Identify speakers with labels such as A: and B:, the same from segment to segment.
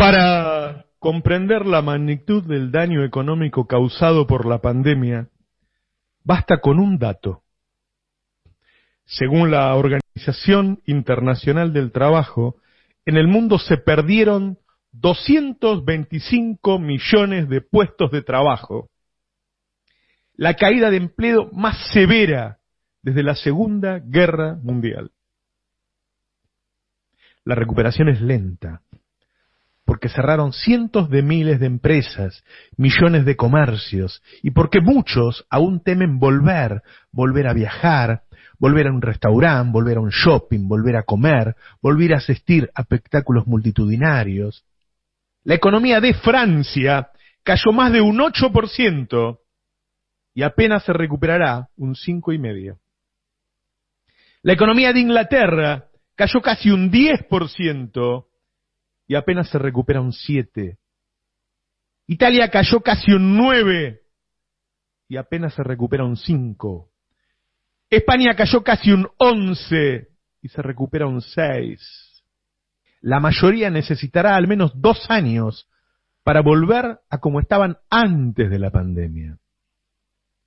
A: Para comprender la magnitud del daño económico causado por la pandemia, basta con un dato. Según la Organización Internacional del Trabajo, en el mundo se perdieron 225 millones de puestos de trabajo, la caída de empleo más severa desde la Segunda Guerra Mundial. La recuperación es lenta, porque cerraron cientos de miles de empresas, millones de comercios, y porque muchos aún temen volver a viajar, volver a un restaurante, volver a un shopping, volver a comer, volver a asistir a espectáculos multitudinarios. La economía de Francia cayó más de un 8% y apenas se recuperará un 5,5%. La economía de Inglaterra cayó casi un 10% y apenas se recupera un 7%. Italia cayó casi un 9% y apenas se recupera un 5%. España cayó casi un 11% y se recupera un 6%. La mayoría necesitará al menos 2 años para volver a como estaban antes de la pandemia.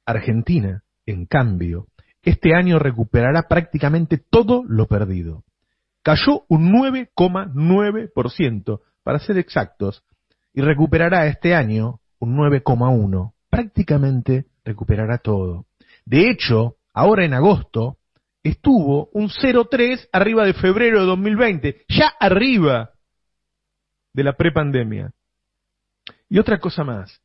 A: Argentina, en cambio, este año recuperará prácticamente todo lo perdido. Cayó un 9,9%, para ser exactos, y recuperará este año un 9,1%. Prácticamente recuperará todo. De hecho, ahora en agosto, estuvo un 0,3 arriba de febrero de 2020, ya arriba de la prepandemia. Y otra cosa más,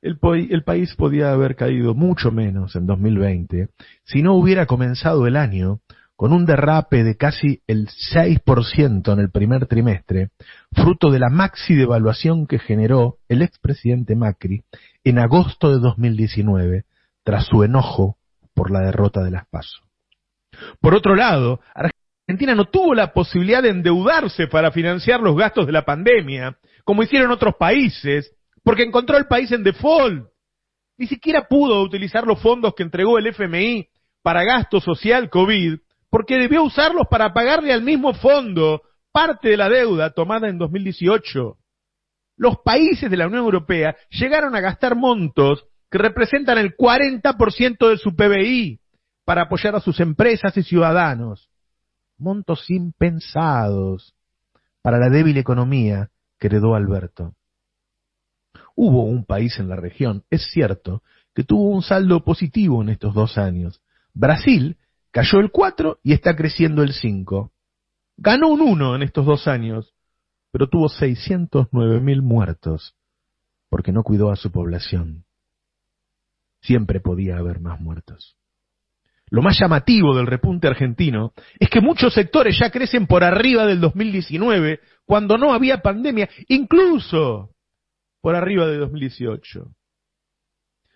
A: el país podía haber caído mucho menos en 2020 si no hubiera comenzado el año con un derrape de casi el 6% en el primer trimestre, fruto de la maxi devaluación que generó el expresidente Macri en agosto de 2019, tras su enojo por la derrota de las PASO. Por otro lado, Argentina no tuvo la posibilidad de endeudarse para financiar los gastos de la pandemia, como hicieron otros países, porque encontró el país en default. Ni siquiera pudo utilizar los fondos que entregó el FMI para gasto social COVID, porque debió usarlos para pagarle al mismo fondo parte de la deuda tomada en 2018. Los países de la Unión Europea llegaron a gastar montos que representan el 40% de su PBI para apoyar a sus empresas y ciudadanos. Montos impensados para la débil economía que heredó Alberto. Hubo un país en la región, es cierto, que tuvo un saldo positivo en estos 2 años. Brasil cayó el 4 y está creciendo el 5. Ganó un 1 en estos 2 años, pero tuvo 609.000 muertos, porque no cuidó a su población. Siempre podía haber más muertos. Lo más llamativo del repunte argentino es que muchos sectores ya crecen por arriba del 2019, cuando no había pandemia, incluso por arriba de 2018.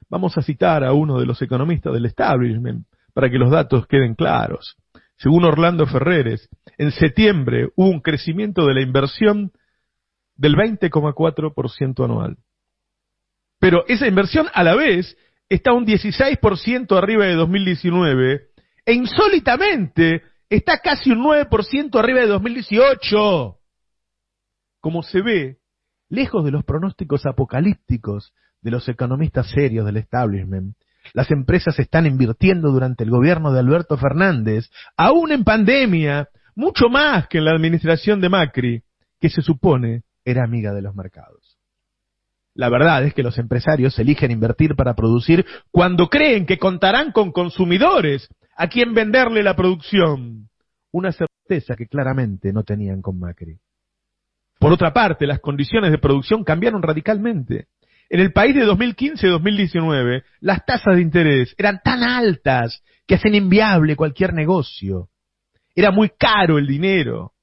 A: Vamos a citar a uno de los economistas del establishment para que los datos queden claros. Según Orlando Ferreres, en septiembre hubo un crecimiento de la inversión del 20,4% anual. Pero esa inversión a la vez está un 16% arriba de 2019 e insólitamente está casi un 9% arriba de 2018. Como se ve, lejos de los pronósticos apocalípticos de los economistas serios del establishment, las empresas están invirtiendo durante el gobierno de Alberto Fernández, aún en pandemia, mucho más que en la administración de Macri, que se supone era amiga de los mercados. La verdad es que los empresarios eligen invertir para producir cuando creen que contarán con consumidores a quien venderle la producción, una certeza que claramente no tenían con Macri. Por otra parte, las condiciones de producción cambiaron radicalmente. En el país de 2015-2019, las tasas de interés eran tan altas que hacen inviable cualquier negocio. Era muy caro el dinero.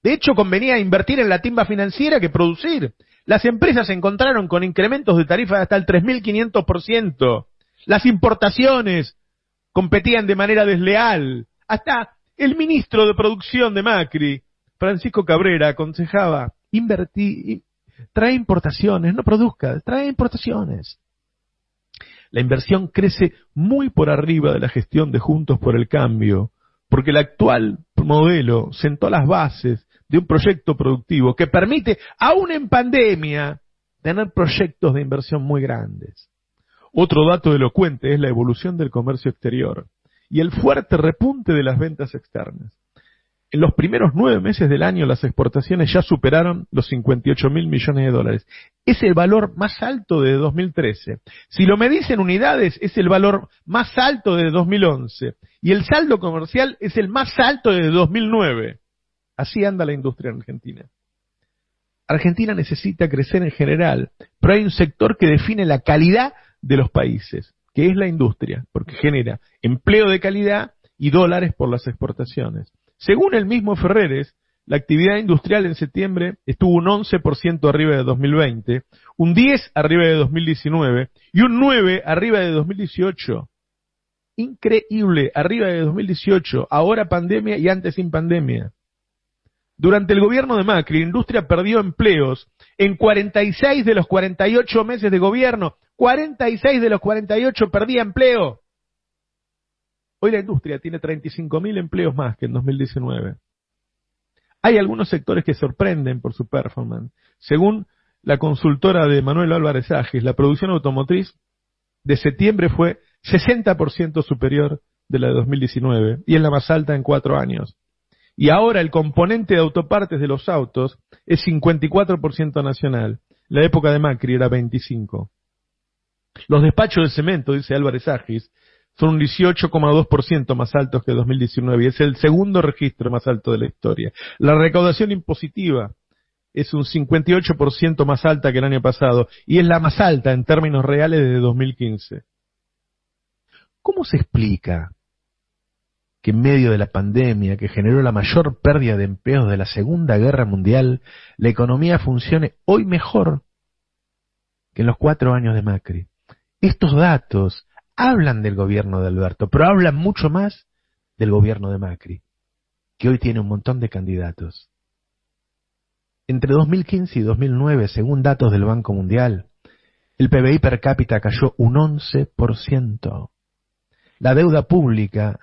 A: De hecho, convenía invertir en la timba financiera que producir. Las empresas se encontraron con incrementos de tarifa de hasta el 3.500%. Las importaciones competían de manera desleal. Hasta el ministro de Producción de Macri, Francisco Cabrera, aconsejaba: invertir, trae importaciones, no produzca, trae importaciones. La inversión crece muy por arriba de la gestión de Juntos por el Cambio, porque el actual modelo sentó las bases de un proyecto productivo que permite, aún en pandemia, tener proyectos de inversión muy grandes. Otro dato elocuente es la evolución del comercio exterior y el fuerte repunte de las ventas externas. En los primeros 9 meses del año las exportaciones ya superaron los 58.000 millones de dólares. Es el valor más alto de 2013. Si lo medís en unidades, es el valor más alto de 2011. Y el saldo comercial es el más alto de 2009. Así anda la industria en Argentina. Argentina necesita crecer en general, pero hay un sector que define la calidad de los países, que es la industria, porque genera empleo de calidad y dólares por las exportaciones. Según el mismo Ferreres, la actividad industrial en septiembre estuvo un 11% arriba de 2020, un 10% arriba de 2019 y un 9% arriba de 2018. Increíble, arriba de 2018, ahora pandemia y antes sin pandemia. Durante el gobierno de Macri, la industria perdió empleos en 46 de los 48 meses de gobierno. 46 de los 48 perdía empleo. Hoy la industria tiene 35.000 empleos más que en 2019. Hay algunos sectores que sorprenden por su performance. Según la consultora de Manuel Álvarez Agis, la producción automotriz de septiembre fue 60% superior de la de 2019 y es la más alta en 4 años. Y ahora el componente de autopartes de los autos es 54% nacional. La época de Macri era 25%. Los despachos de cemento, dice Álvarez Agis, son un 18,2% más altos que 2019 y es el segundo registro más alto de la historia. La recaudación impositiva es un 58% más alta que el año pasado y es la más alta en términos reales desde 2015. ¿Cómo se explica que en medio de la pandemia que generó la mayor pérdida de empleos de la Segunda Guerra Mundial, la economía funcione hoy mejor que en los 4 años de Macri? Estos datos hablan del gobierno de Alberto, pero hablan mucho más del gobierno de Macri, que hoy tiene un montón de candidatos. Entre 2015 y 2009, según datos del Banco Mundial, el PBI per cápita cayó un 11%. La deuda pública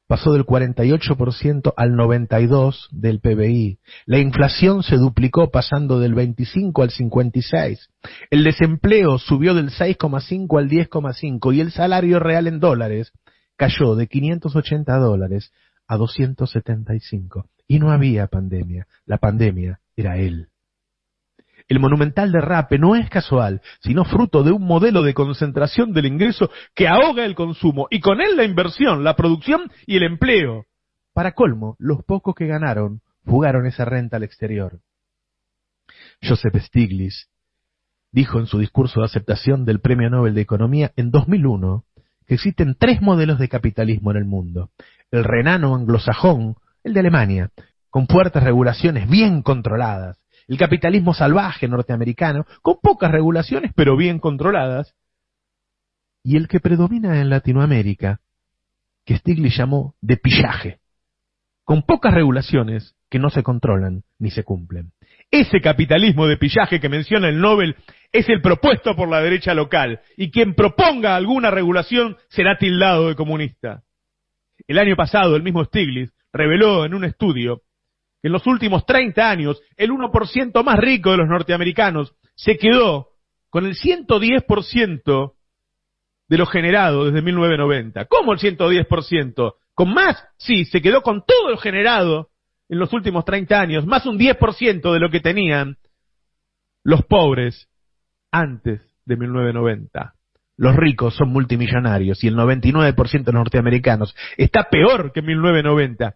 A: pasó del 48% al 92% del PBI. La inflación se duplicó pasando del 25 al 56. El desempleo subió del 6,5 al 10,5 y el salario real en dólares cayó de $580 a 275. Y no había pandemia. La pandemia era él. El monumental derrape no es casual, sino fruto de un modelo de concentración del ingreso que ahoga el consumo y con él la inversión, la producción y el empleo. Para colmo, los pocos que ganaron fugaron esa renta al exterior. Joseph Stiglitz dijo en su discurso de aceptación del Premio Nobel de Economía en 2001 que existen 3 modelos de capitalismo en el mundo. El renano anglosajón, el de Alemania, con fuertes regulaciones bien controladas. El capitalismo salvaje norteamericano, con pocas regulaciones pero bien controladas, y el que predomina en Latinoamérica, que Stiglitz llamó de pillaje, con pocas regulaciones que no se controlan ni se cumplen. Ese capitalismo de pillaje que menciona el Nobel es el propuesto por la derecha local, y quien proponga alguna regulación será tildado de comunista. El año pasado el mismo Stiglitz reveló en un estudio en los últimos 30 años, el 1% más rico de los norteamericanos se quedó con el 110% de lo generado desde 1990. ¿Cómo el 110%? ¿Con más? Sí, se quedó con todo lo generado en los últimos 30 años, más un 10% de lo que tenían los pobres antes de 1990. Los ricos son multimillonarios y el 99% de los norteamericanos está peor que en 1990.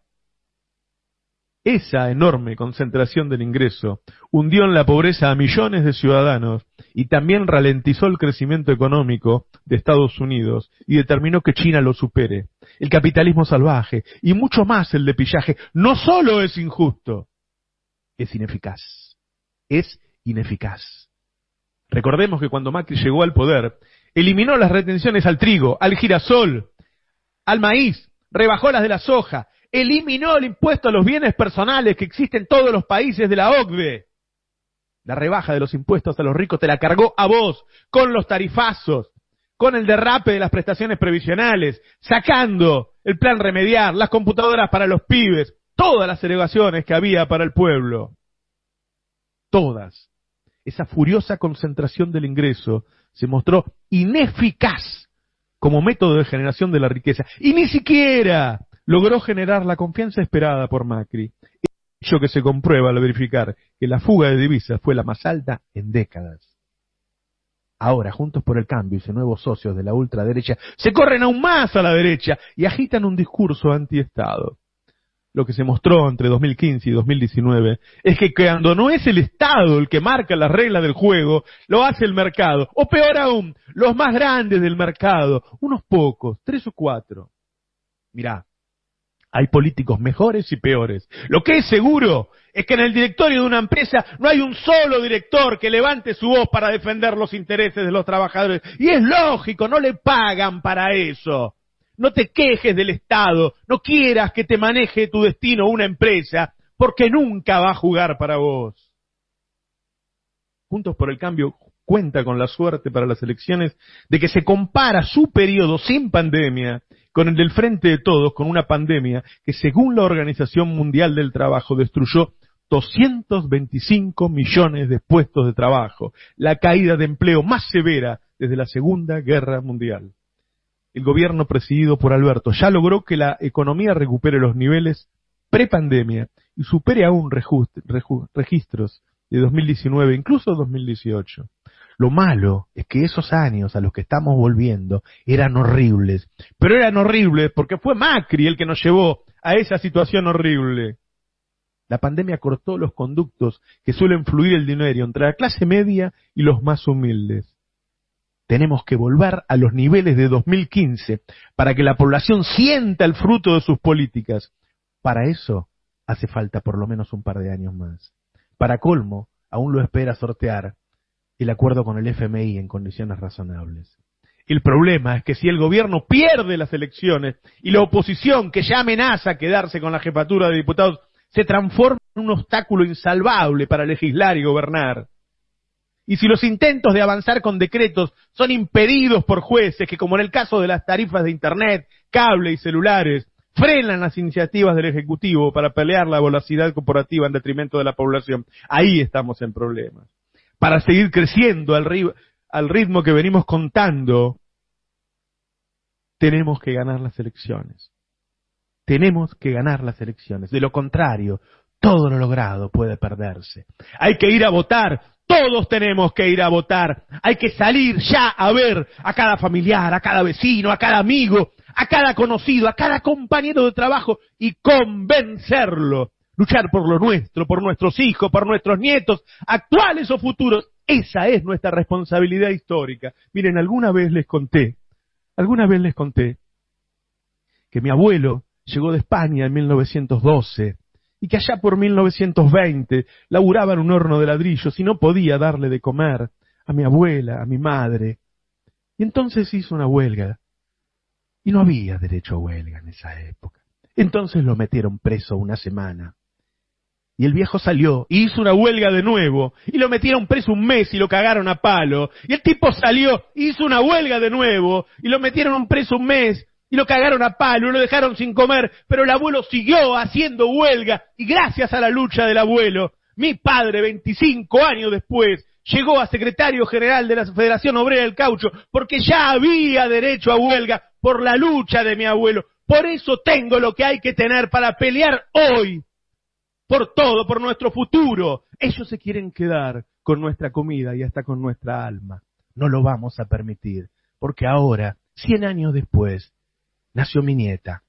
A: Esa enorme concentración del ingreso hundió en la pobreza a millones de ciudadanos y también ralentizó el crecimiento económico de Estados Unidos y determinó que China lo supere. El capitalismo salvaje y mucho más el de pillaje no solo es injusto, es ineficaz. Es ineficaz. Recordemos que cuando Macri llegó al poder, eliminó las retenciones al trigo, al girasol, al maíz, rebajó las de la soja, eliminó el impuesto a los bienes personales que existe en todos los países de la OCDE. La rebaja de los impuestos a los ricos te la cargó a vos, con los tarifazos, con el derrape de las prestaciones previsionales, sacando el plan remediar, las computadoras para los pibes. todas las erogaciones que había para el pueblo. Todas. Esa furiosa concentración del ingreso se mostró ineficaz como método de generación de la riqueza y ni siquiera logró generar la confianza esperada por Macri, hecho que se comprueba al verificar que la fuga de divisas fue la más alta en décadas. Ahora, Juntos por el Cambio y sus nuevos socios de la ultraderecha se corren aún más a la derecha y agitan un discurso antiestado. Lo que se mostró entre 2015 y 2019 es que cuando no es el Estado el que marca las reglas del juego, lo hace el mercado, o peor aún, los más grandes del mercado, unos pocos, 3 o 4. Mirá, hay políticos mejores y peores. Lo que es seguro es que en el directorio de una empresa no hay un solo director que levante su voz para defender los intereses de los trabajadores. Y es lógico, no le pagan para eso. No te quejes del Estado, no quieras que te maneje tu destino una empresa, porque nunca va a jugar para vos. Juntos por el Cambio cuenta con la suerte para las elecciones de que se compara su periodo sin pandemia con el del Frente de Todos, con una pandemia que según la Organización Mundial del Trabajo destruyó 225 millones de puestos de trabajo, la caída de empleo más severa desde la Segunda Guerra Mundial. El gobierno presidido por Alberto ya logró que la economía recupere los niveles prepandemia y supere aún registros de 2019, incluso 2018. Lo malo es que esos años a los que estamos volviendo eran horribles, pero eran horribles porque fue Macri el que nos llevó a esa situación horrible. La pandemia cortó los conductos que suelen fluir el dinero entre la clase media y los más humildes. Tenemos que volver a los niveles de 2015 para que la población sienta el fruto de sus políticas. Para eso hace falta por lo menos un par de años más. Para colmo, aún lo espera sortear el acuerdo con el FMI en condiciones razonables. El problema es que si el gobierno pierde las elecciones y la oposición, que ya amenaza quedarse con la jefatura de diputados, se transforma en un obstáculo insalvable para legislar y gobernar. Y si los intentos de avanzar con decretos son impedidos por jueces que, como en el caso de las tarifas de Internet, cable y celulares, frenan las iniciativas del Ejecutivo para pelear la voracidad corporativa en detrimento de la población, ahí estamos en problemas. Para seguir creciendo al ritmo que venimos contando, tenemos que ganar las elecciones. Tenemos que ganar las elecciones. De lo contrario, todo lo logrado puede perderse. Hay que ir a votar. Todos tenemos que ir a votar. Hay que salir ya a ver a cada familiar, a cada vecino, a cada amigo, a cada conocido, a cada compañero de trabajo y convencerlo. Luchar por lo nuestro, por nuestros hijos, por nuestros nietos, actuales o futuros. Esa es nuestra responsabilidad histórica. Miren, alguna vez les conté que mi abuelo llegó de España en 1912 y que allá por 1920 laburaba en un horno de ladrillos y no podía darle de comer a mi abuela, a mi madre. Y entonces hizo una huelga. Y no había derecho a huelga en esa época. Entonces lo metieron preso una semana. Y el viejo salió y hizo una huelga de nuevo. Y lo metieron preso un mes y lo cagaron a palo. Y el tipo salió, hizo una huelga de nuevo y lo metieron preso un mes. Y lo cagaron a palo y lo dejaron sin comer, pero el abuelo siguió haciendo huelga, y gracias a la lucha del abuelo, mi padre, 25 años después, llegó a secretario general de la Federación Obrera del Caucho, porque ya había derecho a huelga por la lucha de mi abuelo. Por eso tengo lo que hay que tener para pelear hoy, por todo, por nuestro futuro. Ellos se quieren quedar con nuestra comida y hasta con nuestra alma. No lo vamos a permitir, porque ahora, 100 años después, nació mi nieta,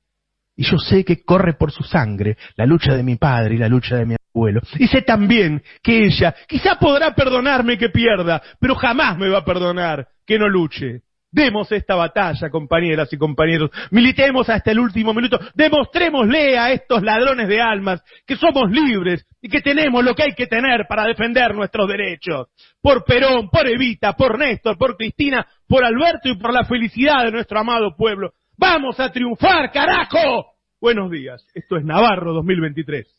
A: y yo sé que corre por su sangre la lucha de mi padre y la lucha de mi abuelo, y sé también que ella quizá podrá perdonarme que pierda, pero jamás me va a perdonar que no luche. Demos esta batalla, compañeras y compañeros, militemos hasta el último minuto, demostrémosle a estos ladrones de almas que somos libres y que tenemos lo que hay que tener para defender nuestros derechos. Por Perón, por Evita, por Néstor, por Cristina, por Alberto y por la felicidad de nuestro amado pueblo. ¡Vamos a triunfar, carajo! Buenos días, esto es Navarro 2023.